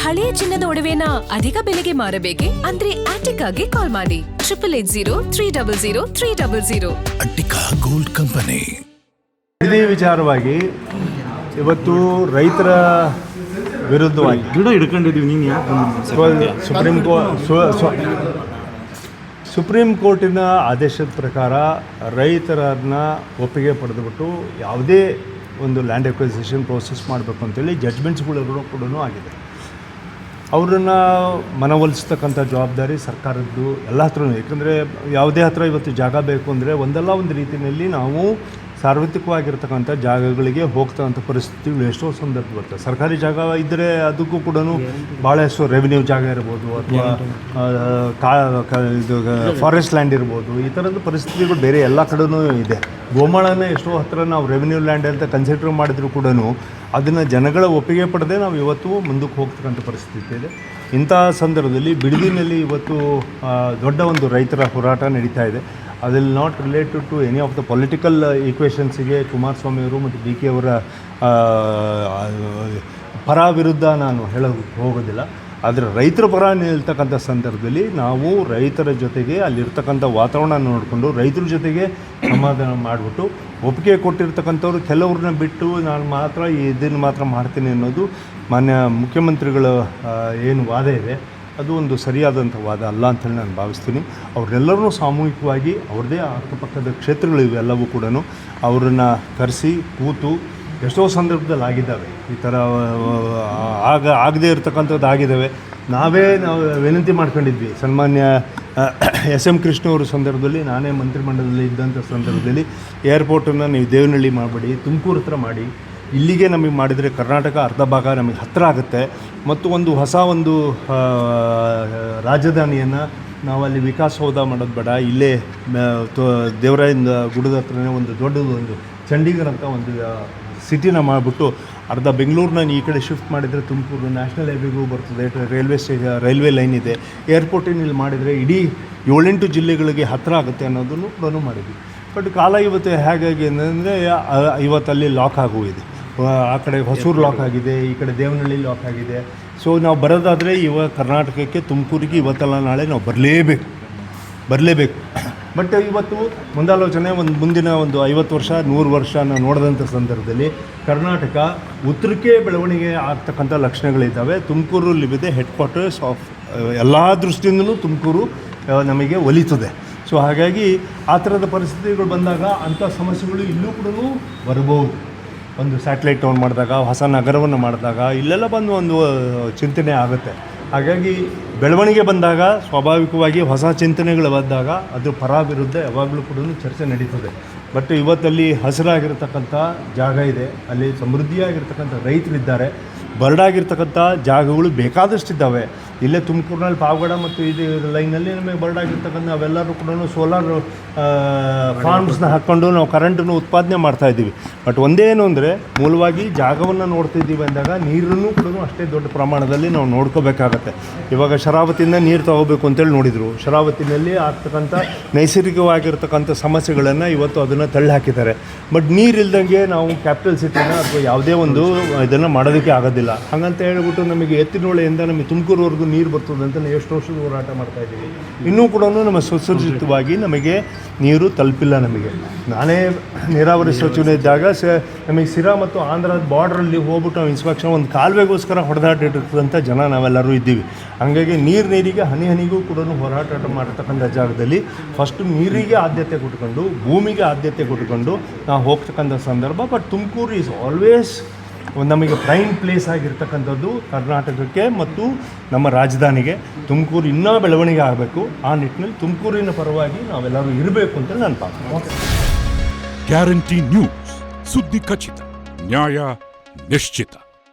ಹಳೆಯ ಚಿನ್ನದ ಒಡವೆನ ಅಧಿಕ ಬೆಲೆಗೆ ಮಾರಬೇಕೆ? ಅಂದ್ರೆ ಆಟಿಕಾಗೆ ಕಾಲ್ ಮಾಡಿ 8880300300. Attica gold company. ಇದೇ ವಿಚಾರವಾಗಿ ಇವತ್ತು ರೈತರ ವಿರುದ್ಧವಾಗಿ ಗಿಡ ಹಿಡ್ಕೊಂಡಿದ್ದೀವಿ. ನೀನು ಸುಪ್ರೀಂ ಕೋರ್ಟಿನ ಆದೇಶದ ಪ್ರಕಾರ ರೈತರನ್ನ ಒಪ್ಪಿಗೆ ಪಡೆದುಬಿಟ್ಟು ಯಾವುದೇ ಒಂದು ಲ್ಯಾಂಡ್ ಎಕ್ವಿಸಿಷನ್ ಪ್ರೋಸೆಸ್ ಮಾಡಬೇಕು ಅಂತೇಳಿ ಜಡ್ಜ್ಮೆಂಟ್ಸ್ಗಳು ಕೂಡ ಆಗಿದೆ. ಅವರನ್ನು ಮನವೊಲಿಸ್ತಕ್ಕಂಥ ಜವಾಬ್ದಾರಿ ಸರ್ಕಾರದ್ದು ಎಲ್ಲ ಹತ್ರನೂ. ಏಕೆಂದರೆ ಯಾವುದೇ ಹತ್ರ ಇವತ್ತು ಜಾಗ ಬೇಕು ಅಂದರೆ ಒಂದಲ್ಲ ಒಂದು ರೀತಿಯಲ್ಲಿ ನಾವು ಸಾರ್ವತ್ರಿಕವಾಗಿರ್ತಕ್ಕಂಥ ಜಾಗಗಳಿಗೆ ಹೋಗ್ತಕ್ಕಂಥ ಪರಿಸ್ಥಿತಿಗಳು ಎಷ್ಟೋ ಸಂದರ್ಭ ಬರ್ತದೆ. ಸರ್ಕಾರಿ ಜಾಗ ಇದ್ದರೆ ಅದಕ್ಕೂ ಕೂಡ ಭಾಳಷ್ಟು ರೆವಿನ್ಯೂ ಜಾಗ ಇರ್ಬೋದು ಅಥವಾ ಇದು ಫಾರೆಸ್ಟ್ ಲ್ಯಾಂಡ್ ಇರ್ಬೋದು. ಈ ಥರದ ಪರಿಸ್ಥಿತಿಗಳು ಬೇರೆ ಎಲ್ಲ ಕಡೆನೂ ಇದೆ. ಗೋಮಾಳನ ಎಷ್ಟೋ ಹತ್ರ ನಾವು ರೆವಿನ್ಯೂ ಲ್ಯಾಂಡ್ ಅಂತ ಕನ್ಸಿಡರ್ ಮಾಡಿದರೂ ಕೂಡ ಅದನ್ನು ಜನಗಳ ಒಪ್ಪಿಗೆ ಪಡೆದೇ ನಾವು ಇವತ್ತು ಮುಂದಕ್ಕೆ ಹೋಗ್ತಕ್ಕಂಥ ಪರಿಸ್ಥಿತಿ ಇದೆ. ಇಂಥ ಸಂದರ್ಭದಲ್ಲಿ ಬಿಡದಿನಲ್ಲಿ ಇವತ್ತು ದೊಡ್ಡ ಒಂದು ರೈತರ ಹೋರಾಟ ನಡೀತಾ ಇದೆ. ಅದು not related to any of the political ಈಕ್ವೇಷನ್ಸಿಗೆ ಕುಮಾರಸ್ವಾಮಿ ಅವರು ಮತ್ತು ಡಿ ಕೆ ಅವರ ಪರ ವಿರುದ್ಧ ನಾನು ಹೇಳೋಕ್ಕೆ ಹೋಗೋದಿಲ್ಲ. ಆದರೆ ರೈತರ ಪರ ನಿಲ್ತಕ್ಕಂಥ ಸಂದರ್ಭದಲ್ಲಿ ನಾವು ರೈತರ ಜೊತೆಗೆ ಅಲ್ಲಿರ್ತಕ್ಕಂಥ ವಾತಾವರಣ ನೋಡಿಕೊಂಡು ರೈತರ ಜೊತೆಗೆ ಸಮಾಧಾನ ಮಾಡಿಬಿಟ್ಟು ಒಪ್ಪಿಗೆ ಕೊಟ್ಟಿರ್ತಕ್ಕಂಥವ್ರು ಕೆಲವ್ರನ್ನ ಬಿಟ್ಟು ನಾನು ಮಾತ್ರ ಇದನ್ನು ಮಾತ್ರ ಮಾಡ್ತೀನಿ ಅನ್ನೋದು ಮಾನ್ಯ ಮುಖ್ಯಮಂತ್ರಿಗಳ ಏನು ವಾದ ಇದೆ ಅದು ಒಂದು ಸರಿಯಾದಂಥ ವಾದ ಅಲ್ಲ ಅಂತೇಳಿ ನಾನು ಭಾವಿಸ್ತೀನಿ. ಅವರೆಲ್ಲರೂ ಸಾಮೂಹಿಕವಾಗಿ ಅವ್ರದ್ದೇ ಅಕ್ಕಪಕ್ಕದ ಕ್ಷೇತ್ರಗಳು ಇವೆಲ್ಲವೂ ಕೂಡ ಅವರನ್ನು ಕರೆಸಿ ಕೂತು ಎಷ್ಟೋ ಸಂದರ್ಭದಲ್ಲಿ ಆಗಿದ್ದಾವೆ. ಈ ಥರ ಆಗದೇ ಇರತಕ್ಕಂಥದ್ದು ಆಗಿದ್ದಾವೆ. ನಾವು ವಿನಂತಿ ಮಾಡ್ಕೊಂಡಿದ್ವಿ. ಸನ್ಮಾನ್ಯ SM ಕೃಷ್ಣವ್ರ ಸಂದರ್ಭದಲ್ಲಿ ನಾನೇ ಮಂತ್ರಿಮಂಡಲದಲ್ಲಿ ಇದ್ದಂಥ ಸಂದರ್ಭದಲ್ಲಿ ಏರ್ಪೋರ್ಟನ್ನು ನೀವು ದೇವನಹಳ್ಳಿ ಮಾಡಬೇಡಿ, ತುಮಕೂರು ಹತ್ರ ಮಾಡಿ, ಇಲ್ಲಿಗೆ ನಮಗೆ ಮಾಡಿದರೆ ಕರ್ನಾಟಕ ಅರ್ಧ ಭಾಗ ನಮಗೆ ಹತ್ತಿರ ಆಗುತ್ತೆ ಮತ್ತು ಒಂದು ಹೊಸ ಒಂದು ರಾಜಧಾನಿಯನ್ನು ನಾವಲ್ಲಿ ವಿಕಾಸಸೌಧ ಮಾಡೋದು ಬೇಡ, ಇಲ್ಲೇ ದೇವರಾಯನ ಗುಡದ ಹತ್ರನೇ ಒಂದು ದೊಡ್ಡದು ಒಂದು ಚಂಡೀಗಢ ಅಂತ ಒಂದು ಸಿಟಿನ ಮಾಡಿಬಿಟ್ಟು ಅರ್ಧ ಬೆಂಗಳೂರನ್ನ ಈ ಕಡೆ ಶಿಫ್ಟ್ ಮಾಡಿದರೆ ತುಮಕೂರು ನ್ಯಾಷನಲ್ ಹೈವೇಗೂ ಬರ್ತದೆ, ರೈಲ್ವೆ ಲೈನ್ ಇದೆ, ಏರ್ಪೋರ್ಟಿನ ಇಲ್ಲಿ ಮಾಡಿದರೆ ಇಡೀ 7-8 ಜಿಲ್ಲೆಗಳಿಗೆ ಹತ್ತಿರ ಆಗುತ್ತೆ ಅನ್ನೋದನ್ನು ಕೂಡ ಮಾಡಿದ್ವಿ. ಬಟ್ ಕಾಲ ಇವತ್ತು ಹೇಗಾಗಿ ಅಂದರೆ ಇವತ್ತಲ್ಲಿ ಲಾಕ್ ಆಗೋಗಿದೆ. ಆ ಕಡೆ ಹೊಸೂರು ಲಾಕ್ ಆಗಿದೆ, ಈ ಕಡೆ ದೇವನಹಳ್ಳಿ ಲಾಕ್ ಆಗಿದೆ. ಸೊ ನಾವು ಬರೋದಾದರೆ ಕರ್ನಾಟಕಕ್ಕೆ ತುಮಕೂರಿಗೆ ಇವತ್ತಲ್ಲ ನಾಳೆ ನಾವು ಬರಲೇಬೇಕು. ಬಟ್ ಇವತ್ತು ಮುಂದಾಲೋಚನೆ ಮುಂದಿನ ಒಂದು 50 ವರ್ಷ 100 ವರ್ಷ ನಾವು ನೋಡಿದಂಥ ಸಂದರ್ಭದಲ್ಲಿ ಕರ್ನಾಟಕ ಉತ್ತರಕ್ಕೆ ಬೆಳವಣಿಗೆ ಆಗ್ತಕ್ಕಂಥ ಲಕ್ಷಣಗಳಿದ್ದಾವೆ. ತುಮಕೂರು ಲಿವಿದೆ ಹೆಡ್ ಕ್ವಾರ್ಟರ್ಸ್ ಆಫ್ ಎಲ್ಲ ದೃಷ್ಟಿಯಿಂದಲೂ ತುಮಕೂರು ನಮಗೆ ಒಲಿತದೆ. ಸೊ ಹಾಗಾಗಿ ಆ ಥರದ ಪರಿಸ್ಥಿತಿಗಳು ಬಂದಾಗ ಅಂಥ ಸಮಸ್ಯೆಗಳು ಇಲ್ಲೂ ಕೂಡ ಬರ್ಬೋದು. ಒಂದು ಸ್ಯಾಟಲೈಟ್ ಟೌನ್ ಮಾಡಿದಾಗ, ಹೊಸ ನಗರವನ್ನು ಮಾಡಿದಾಗ ಇಲ್ಲೆಲ್ಲ ಬಂದು ಒಂದು ಚಿಂತನೆ ಆಗುತ್ತೆ. ಹಾಗಾಗಿ ಬೆಳವಣಿಗೆ ಬಂದಾಗ ಸ್ವಾಭಾವಿಕವಾಗಿ ಹೊಸ ಚಿಂತನೆಗಳು ಬಂದಾಗ ಅದು ಪರ ವಿರುದ್ಧ ಯಾವಾಗಲೂ ಕೂಡ ಚರ್ಚೆ ನಡೀತದೆ. ಬಟ್ ಇವತ್ತಲ್ಲಿ ಹಸಿರಾಗಿರ್ತಕ್ಕಂಥ ಜಾಗ ಇದೆ, ಅಲ್ಲಿ ಸಮೃದ್ಧಿಯಾಗಿರ್ತಕ್ಕಂಥ ರೈತರಿದ್ದಾರೆ, ಬರಡಾಗಿರ್ತಕ್ಕಂಥ ಜಾಗಗಳು ಬೇಕಾದಷ್ಟಿದ್ದಾವೆ. ಇಲ್ಲೇ ತುಮಕೂರಿನಲ್ಲಿ ಪಾವಗಡ ಮತ್ತು ಇದು ಲೈನಲ್ಲಿ ನಮಗೆ ಬರಡಾಗಿರ್ತಕ್ಕಂಥ ಅವೆಲ್ಲರೂ ಕೂಡ ಸೋಲಾರ್ ಫಾರ್ಮ್ಸ್ನ ಹಾಕ್ಕೊಂಡು ನಾವು ಕರೆಂಟನ್ನು ಉತ್ಪಾದನೆ ಮಾಡ್ತಾಯಿದ್ದೀವಿ. ಬಟ್ ಒಂದೇನು ಅಂದರೆ ಮೂಲವಾಗಿ ಜಾಗವನ್ನು ನೋಡ್ತಿದ್ದೀವಿ ಅಂದಾಗ ನೀರನ್ನು ಕೂಡ ಅಷ್ಟೇ ದೊಡ್ಡ ಪ್ರಮಾಣದಲ್ಲಿ ನಾವು ನೋಡ್ಕೋಬೇಕಾಗತ್ತೆ. ಇವಾಗ ಶರಾವತಿಯಿಂದ ನೀರು ತಗೋಬೇಕು ಅಂತೇಳಿ ನೋಡಿದರು. ಶರಾವತಿನಲ್ಲಿ ಆಗ್ತಕ್ಕಂಥ ನೈಸರ್ಗಿಕವಾಗಿರ್ತಕ್ಕಂಥ ಸಮಸ್ಯೆಗಳನ್ನು ಇವತ್ತು ಅದನ್ನು ತಳ್ಳಿ ಹಾಕಿದ್ದಾರೆ. ಬಟ್ ನೀರಿಲ್ದಂಗೆ ನಾವು ಕ್ಯಾಪಿಟಲ್ ಸಿಟಿನ ಅಥವಾ ಯಾವುದೇ ಒಂದು ಇದನ್ನು ಮಾಡೋದಕ್ಕೆ ಆಗೋದಿಲ್ಲ. ಹಾಗಂತ ಹೇಳ್ಬಿಟ್ಟು ನಮಗೆ ಎತ್ತಿನಹೊಳೆಯಿಂದ ನಮಗೆ ತುಮಕೂರುವರೆಗೂ ನೀರು ಬರ್ತದೆ ಅಂತ ನಾವು ಎಷ್ಟು ವರ್ಷದ ಹೋರಾಟ ಮಾಡ್ತಾಯಿದ್ದೀವಿ. ಇನ್ನೂ ಕೂಡ ನಮ್ಮ ಸುಸಜ್ಜಿತವಾಗಿ ನಮಗೆ ನೀರು ತಲುಪಿಲ್ಲ. ನಮಗೆ ನಾನೇ ನೀರಾವರಿ ಸಚಿವನೇ ಇದ್ದಾಗ ನಮಗೆ ಸಿರಾ ಮತ್ತು ಆಂಧ್ರದ ಬಾರ್ಡ್ರಲ್ಲಿ ಹೋಗ್ಬಿಟ್ಟು ನಾವು ಇನ್ಸ್ಪೆಕ್ಷನ್ ಒಂದು ಕಾಲುವೆಗೋಸ್ಕರ ಹೊಡೆದಾಡಿರ್ತಕ್ಕಂಥ ಜನ ನಾವೆಲ್ಲರೂ ಇದ್ದೀವಿ. ಹಾಗಾಗಿ ನೀರಿಗೆ ಹನಿಗೂ ಕೂಡ ಹೋರಾಟ ಮಾಡಿರ್ತಕ್ಕಂಥ ಜಾಗದಲ್ಲಿ ಫಸ್ಟು ನೀರಿಗೆ ಆದ್ಯತೆ ಕೊಟ್ಕೊಂಡು ಭೂಮಿಗೆ ಆದ್ಯತೆ ಕೊಟ್ಕೊಂಡು ನಾವು ಹೋಗ್ತಕ್ಕಂಥ ಸಂದರ್ಭ. ಬಟ್ ತುಮಕೂರು ಈಸ್ ಆಲ್ವೇಸ್ ನಮಗೆ ಪ್ರೈಮ್ ಪ್ಲೇಸ್ ಆಗಿರ್ತಕ್ಕಂಥದ್ದು ಕರ್ನಾಟಕಕ್ಕೆ ಮತ್ತು ನಮ್ಮ ರಾಜಧಾನಿಗೆ. ತುಮಕೂರು ಇನ್ನೂ ಬೆಳವಣಿಗೆ ಆಗಬೇಕು. ಆ ನಿಟ್ಟಿನಲ್ಲಿ ತುಮಕೂರಿನ ಪರವಾಗಿ ನಾವೆಲ್ಲರೂ ಇರಬೇಕು ಅಂತ ನಾನು ಭಾವನೆ. ಗ್ಯಾರಂಟಿ ನ್ಯೂಸ್, ಸುದ್ದಿ ಖಚಿತ, ನ್ಯಾಯ ನಿಶ್ಚಿತ.